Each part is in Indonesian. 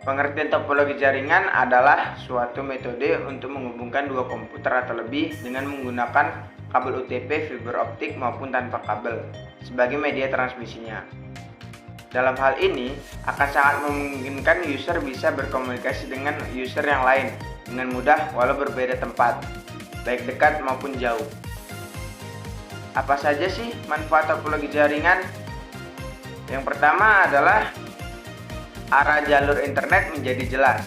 Pengertian topologi jaringan adalah suatu metode untuk menghubungkan dua komputer atau lebih dengan menggunakan kabel UTP, fiber optik maupun tanpa kabel sebagai media transmisinya. Dalam hal ini akan sangat memungkinkan user bisa berkomunikasi dengan user yang lain dengan mudah walau berbeda tempat, baik dekat maupun jauh. Apa saja sih manfaat topologi jaringan? Yang pertama adalah arah jalur internet menjadi jelas,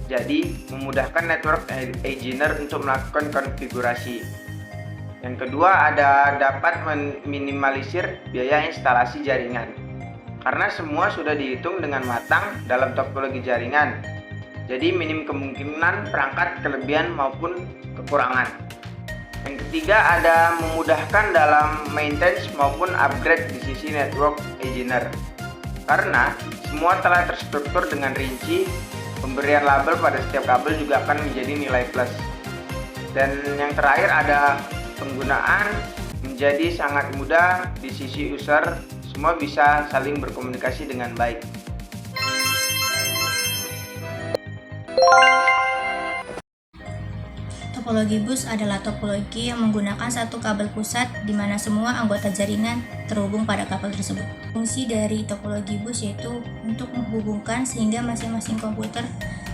jadi memudahkan network engineer untuk melakukan konfigurasi. Yang kedua dapat meminimalisir biaya instalasi jaringan, karena semua sudah dihitung dengan matang dalam topologi jaringan, jadi minim kemungkinan perangkat kelebihan maupun kekurangan. Yang ketiga memudahkan dalam maintenance maupun upgrade di sisi network engineer, karena semua telah terstruktur dengan rinci. Pemberian label pada setiap kabel juga akan menjadi nilai plus. Dan yang terakhir penggunaan menjadi sangat mudah di sisi user, semua bisa saling berkomunikasi dengan baik. Topologi bus adalah topologi yang menggunakan satu kabel pusat di mana semua anggota jaringan terhubung pada kabel tersebut. Fungsi dari topologi bus yaitu untuk menghubungkan sehingga masing-masing komputer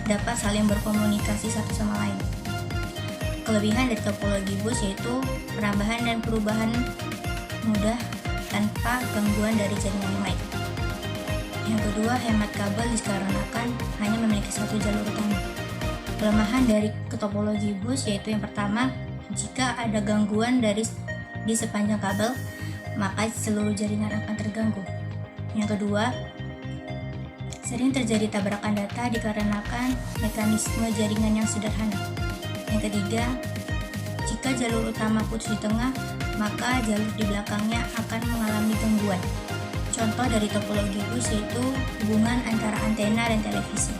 dapat saling berkomunikasi satu sama lain. Kelebihan dari topologi bus yaitu penambahan dan perubahan mudah tanpa gangguan dari jaringan yang lain. Yang kedua, hemat kabel dikarenakan hanya memiliki satu jalur utama. Kelemahan dari topologi bus yaitu yang pertama, jika ada gangguan di sepanjang kabel, maka seluruh jaringan akan terganggu. Yang kedua, sering terjadi tabrakan data dikarenakan mekanisme jaringan yang sederhana. Yang ketiga, jika jalur utama putus di tengah, maka jalur di belakangnya akan mengalami gangguan. Contoh dari topologi bus yaitu hubungan antara antena dan televisi.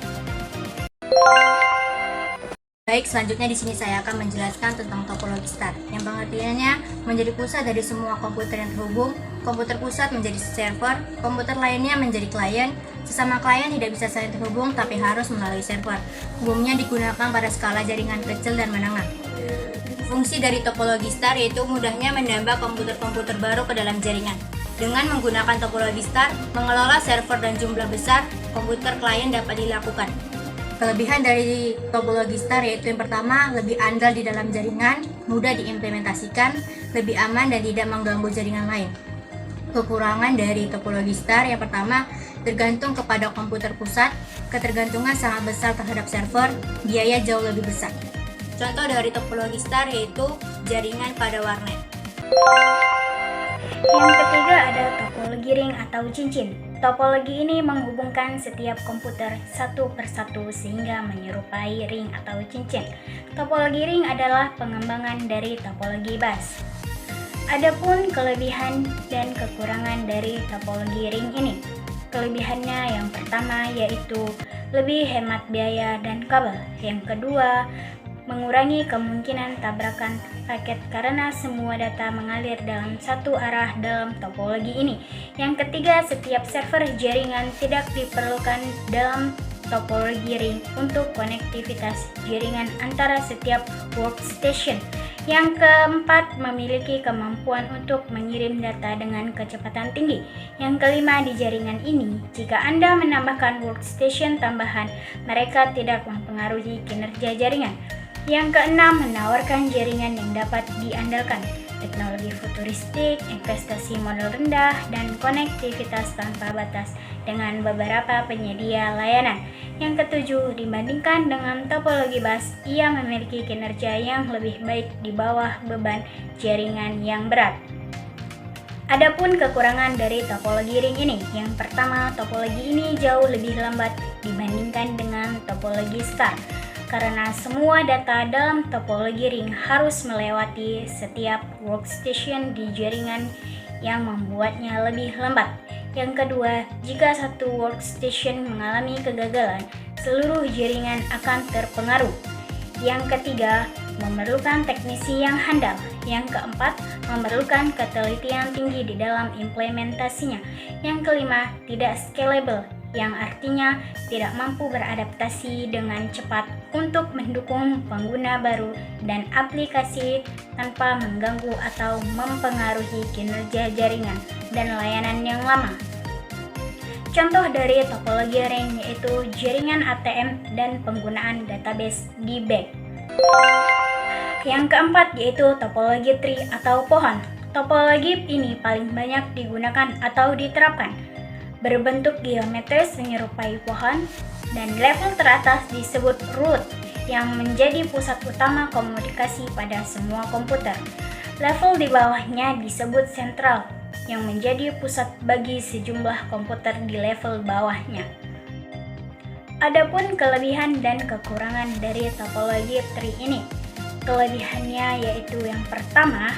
Baik, selanjutnya di sini saya akan menjelaskan tentang topologi start. Yang pengertiannya menjadi pusat dari semua komputer yang terhubung, komputer pusat menjadi server, komputer lainnya menjadi klien. Sesama klien tidak bisa saling terhubung tapi harus melalui server. Umumnya digunakan pada skala jaringan kecil dan menengah. Fungsi dari topologi start yaitu mudahnya menambah komputer-komputer baru ke dalam jaringan. Dengan menggunakan topologi start, mengelola server dan jumlah besar komputer klien dapat dilakukan. Kelebihan dari topologi start yaitu yang pertama, lebih andal di dalam jaringan, mudah diimplementasikan, lebih aman dan tidak mengganggu jaringan lain. Kekurangan dari topologi start yang pertama, tergantung kepada komputer pusat, ketergantungan sangat besar terhadap server, biaya jauh lebih besar. Contoh dari topologi start yaitu jaringan pada warnet. Yang ketiga ada topologi ring atau cincin. Topologi ini menghubungkan setiap komputer satu persatu sehingga menyerupai ring atau cincin. Topologi ring adalah pengembangan dari topologi bus. Adapun kelebihan dan kekurangan dari topologi ring ini. Kelebihannya yang pertama yaitu lebih hemat biaya dan kabel. Yang kedua, mengurangi kemungkinan tabrakan paket karena semua data mengalir dalam satu arah dalam topologi ini. Yang ketiga, setiap server jaringan tidak diperlukan dalam topologi ring untuk konektivitas jaringan antara setiap workstation. Yang keempat, memiliki kemampuan untuk mengirim data dengan kecepatan tinggi. Yang kelima, di jaringan ini, jika Anda menambahkan workstation tambahan, mereka tidak mempengaruhi kinerja jaringan. Yang keenam, menawarkan jaringan yang dapat diandalkan, teknologi futuristik, investasi modal rendah, dan konektivitas tanpa batas dengan beberapa penyedia layanan. Yang ketujuh, dibandingkan dengan topologi bus, ia memiliki kinerja yang lebih baik di bawah beban jaringan yang berat. Adapun kekurangan dari topologi ring ini, yang pertama, topologi ini jauh lebih lambat dibandingkan dengan topologi star. Karena semua data dalam topologi ring harus melewati setiap workstation di jaringan yang membuatnya lebih lambat. Yang kedua, jika satu workstation mengalami kegagalan, seluruh jaringan akan terpengaruh. Yang ketiga, memerlukan teknisi yang handal. Yang keempat, memerlukan ketelitian tinggi di dalam implementasinya. Yang kelima, tidak scalable, yang artinya tidak mampu beradaptasi dengan cepat untuk mendukung pengguna baru dan aplikasi tanpa mengganggu atau mempengaruhi kinerja jaringan dan layanan yang lama. Contoh dari topologi ring yaitu jaringan ATM dan penggunaan database di back. Yang keempat yaitu topologi tree atau pohon. Topologi ini paling banyak digunakan atau diterapkan. Berbentuk geometris menyerupai pohon dan level teratas disebut root yang menjadi pusat utama komunikasi pada semua komputer. Level di bawahnya disebut sentral yang menjadi pusat bagi sejumlah komputer di level bawahnya. Adapun kelebihan dan kekurangan dari topologi tree ini. Kelebihannya yaitu yang pertama,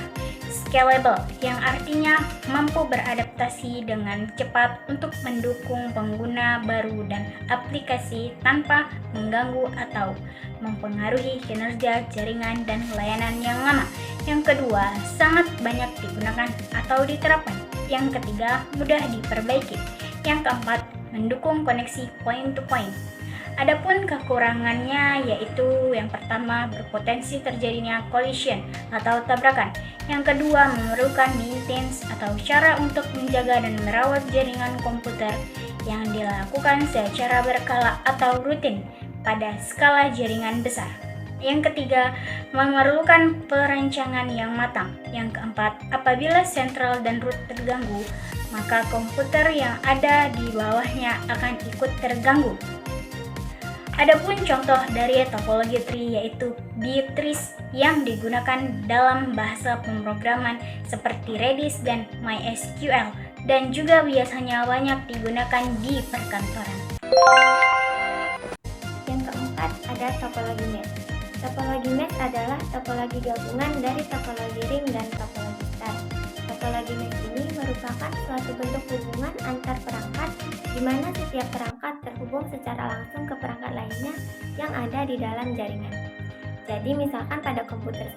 scalable, yang artinya mampu beradaptasi dengan cepat untuk mendukung pengguna baru dan aplikasi tanpa mengganggu atau mempengaruhi kinerja jaringan dan layanan yang lama. Yang kedua, sangat banyak digunakan atau diterapkan. Yang ketiga, mudah diperbaiki. Yang keempat, mendukung koneksi point-to-point. Adapun kekurangannya yaitu yang pertama, berpotensi terjadinya collision atau tabrakan. Yang kedua, memerlukan maintenance atau cara untuk menjaga dan merawat jaringan komputer yang dilakukan secara berkala atau rutin pada skala jaringan besar. Yang ketiga, memerlukan perancangan yang matang. Yang keempat, apabila sentral dan root terganggu, maka komputer yang ada di bawahnya akan ikut terganggu. Adapun contoh dari topologi tree yaitu B-trees yang digunakan dalam bahasa pemrograman seperti Redis dan MySQL dan juga biasanya banyak digunakan di perkantoran. Yang keempat ada topologi mesh. Topologi mesh adalah topologi gabungan dari topologi ring dan topologi star. Topologi mesh ini merupakan suatu bentuk hubungan antar perangkat di mana setiap perangkat terhubung secara langsung ke perangkat lainnya yang ada di dalam jaringan. Jadi misalkan pada komputer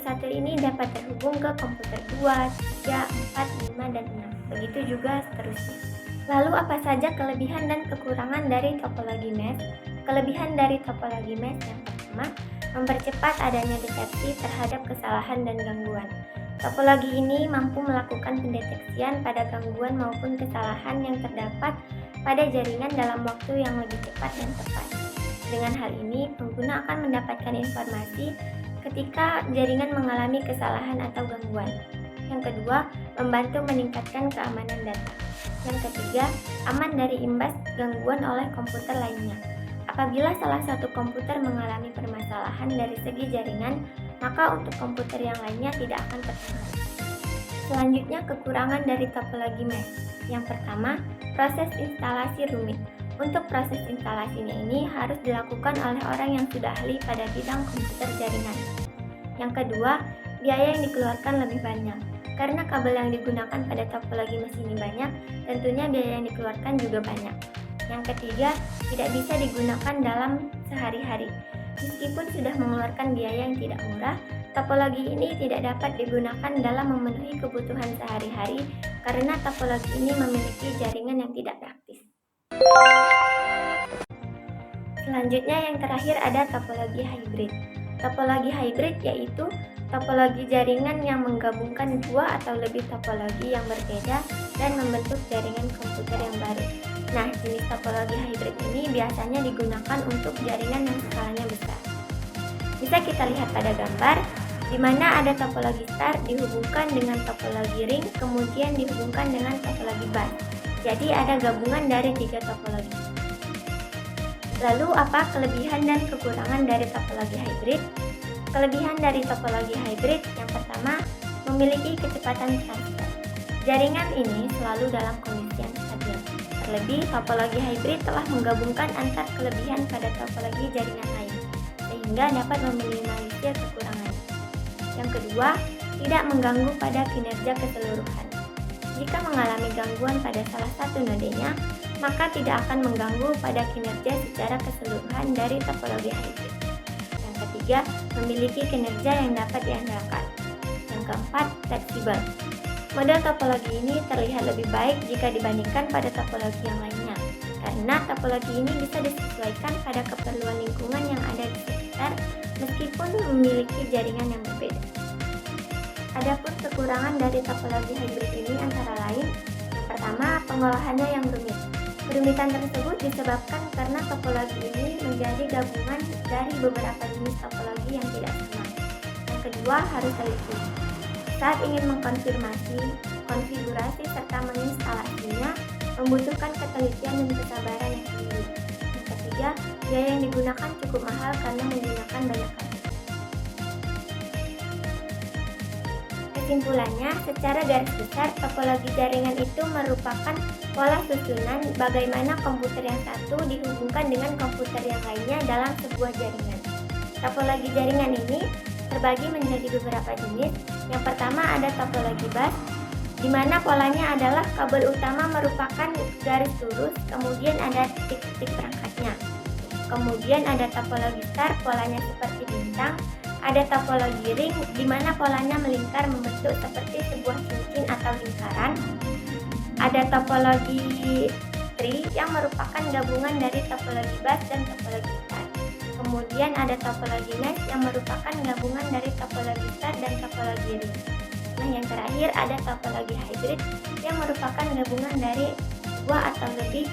satu ini dapat terhubung ke komputer 2, 3, 4, 5, dan 6. Begitu juga seterusnya. Lalu apa saja kelebihan dan kekurangan dari topologi mesh? Kelebihan dari topologi mesh yang pertama, mempercepat adanya deteksi terhadap kesalahan dan gangguan. Topologi ini mampu melakukan pendeteksian pada gangguan maupun kesalahan yang terdapat pada jaringan dalam waktu yang lebih cepat dan tepat. Dengan hal ini, pengguna akan mendapatkan informasi ketika jaringan mengalami kesalahan atau gangguan. Yang kedua, membantu meningkatkan keamanan data. Yang ketiga, aman dari imbas gangguan oleh komputer lainnya. Apabila salah satu komputer mengalami permasalahan dari segi jaringan, maka untuk komputer yang lainnya tidak akan terpengaruh. Selanjutnya, kekurangan dari topologi mesh. Yang pertama, proses instalasi rumit. Untuk proses instalasinya ini harus dilakukan oleh orang yang sudah ahli pada bidang komputer jaringan. Yang kedua, biaya yang dikeluarkan lebih banyak. Karena kabel yang digunakan pada topologi mesh ini banyak, tentunya biaya yang dikeluarkan juga banyak. Yang ketiga, tidak bisa digunakan dalam sehari-hari. Meskipun sudah mengeluarkan biaya yang tidak murah, topologi ini tidak dapat digunakan dalam memenuhi kebutuhan sehari-hari karena topologi ini memiliki jaringan yang tidak praktis. Selanjutnya yang terakhir ada topologi hybrid. Topologi hybrid yaitu topologi jaringan yang menggabungkan dua atau lebih topologi yang berbeda dan membentuk jaringan komputer yang baru. Nah, jenis topologi hybrid ini biasanya digunakan untuk jaringan yang skalanya besar. Bisa kita lihat pada gambar, di mana ada topologi star dihubungkan dengan topologi ring, kemudian dihubungkan dengan topologi bus. Jadi ada gabungan dari tiga topologi. Lalu apa kelebihan dan kekurangan dari topologi hybrid? Kelebihan dari topologi hybrid yang pertama, memiliki kecepatan transfer. Jaringan ini selalu dalam kondisi yang stabil. Terlebih, topologi hybrid telah menggabungkan antar kelebihan pada topologi jaringan lain, sehingga dapat meminimalisir kekurangan. Yang kedua, tidak mengganggu pada kinerja keseluruhan. Jika mengalami gangguan pada salah satu nodenya, maka tidak akan mengganggu pada kinerja secara keseluruhan dari topologi hybrid. Yang ketiga, memiliki kinerja yang dapat diandalkan. Yang keempat, fleksibel. Model topologi ini terlihat lebih baik jika dibandingkan pada topologi yang lainnya, karena topologi ini bisa disesuaikan pada keperluan lingkungan yang ada di sekitar, meskipun memiliki jaringan yang berbeda. Adapun kekurangan dari topologi hybrid ini antara lain, yang pertama, pengolahannya yang rumit. Kerumitan tersebut disebabkan karena topologi ini menjadi gabungan dari beberapa jenis topologi yang tidak sama. Yang kedua, harus teliti. Saat ingin mengkonfirmasi, konfigurasi, serta menginstalasinya, membutuhkan ketelitian dan kesabaran yang tinggi. Yang ketiga, biaya yang digunakan cukup mahal karena menggunakan banyak kabel. Kesimpulannya, secara garis besar, topologi jaringan itu merupakan pola susunan bagaimana komputer yang satu dihubungkan dengan komputer yang lainnya dalam sebuah jaringan. Topologi jaringan ini terbagi menjadi beberapa jenis. Yang pertama ada topologi bus, di mana polanya adalah kabel utama merupakan garis lurus, kemudian ada titik-titik perangkatnya. Kemudian ada topologi star, polanya seperti bintang. Ada topologi ring, di mana polanya melingkar membentuk seperti sebuah cincin atau lingkaran. Ada topologi tree yang merupakan gabungan dari topologi bus dan topologi star. Kemudian ada topologi mesh yang merupakan gabungan dari topologi star dan topologi ring. Nah, yang terakhir ada topologi hybrid yang merupakan gabungan dari dua atau lebih